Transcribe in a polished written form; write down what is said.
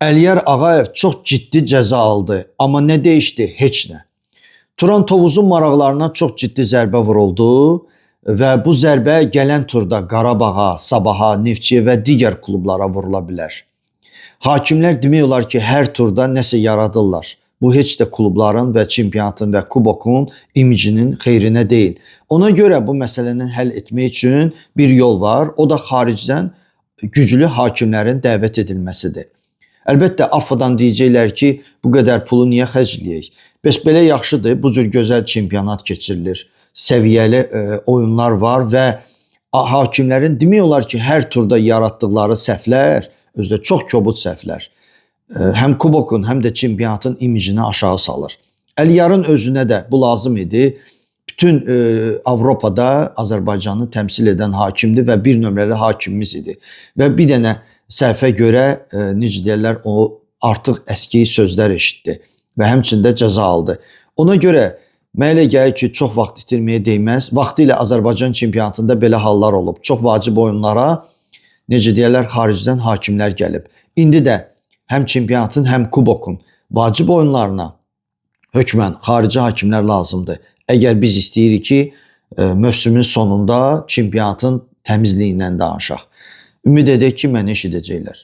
Əliyar Ağayev çox ciddi cəza aldı. Amma nə dəyişdi? Heç nə. Turan Tovuzun maraqlarına çox ciddi zərbə vuruldu və bu zərbə gələn turda Qarabağa, Sabaha, Neftçiyə və digər klublara vurula bilər. Hakimlər demək olar ki, hər turda nəsə yaradırlar. Bu heç də klubların və çempionatın və kubokun imicinin xeyrinə deyil. Ona görə bu məsələni həll etmək üçün bir yol var. O da xaricdən güclü hakimlərin dəvət edilməsidir. Əlbəttə, AFFAdan deyəcəklər ki, bu qədər pulu niyə xərcləyək? Bəs belə yaxşıdır, bu cür gözəl çempionat keçirilir. Səviyyəli oyunlar var və hakimlərin demək olar ki, hər turda yaratdıqları səhvlər, özdə çox kobud səhvlər, həm kubokun, həm də çempionatın imicini aşağı salır. Əliyarın özünə də bu lazım idi. Bütün Avropada Azərbaycanı təmsil edən hakimdir və bir nömrəli hakimimiz idi. Və bir dənə səhvə görə, necə deyirlər, o artıq əski sözlər eşitdi və həmçində cəza aldı. Ona görə mənə elə gəlir ki, çox vaxt itirməyə dəyməz. Vaxtilə Azərbaycan çempionatında belə hallar olub. Çox vacib oyunlara, necə deyirlər, xaricdən hakimlər gəlib. İndi də həm çempionatın, həm kubokun vacib oyunlarına hökmən xarici hakimlər lazımdır. Əgər biz istəyirik ki, mövsümün sonunda çempionatın təmizliyindən danışaq. Ümid edək ki, məni eşidəcəklər.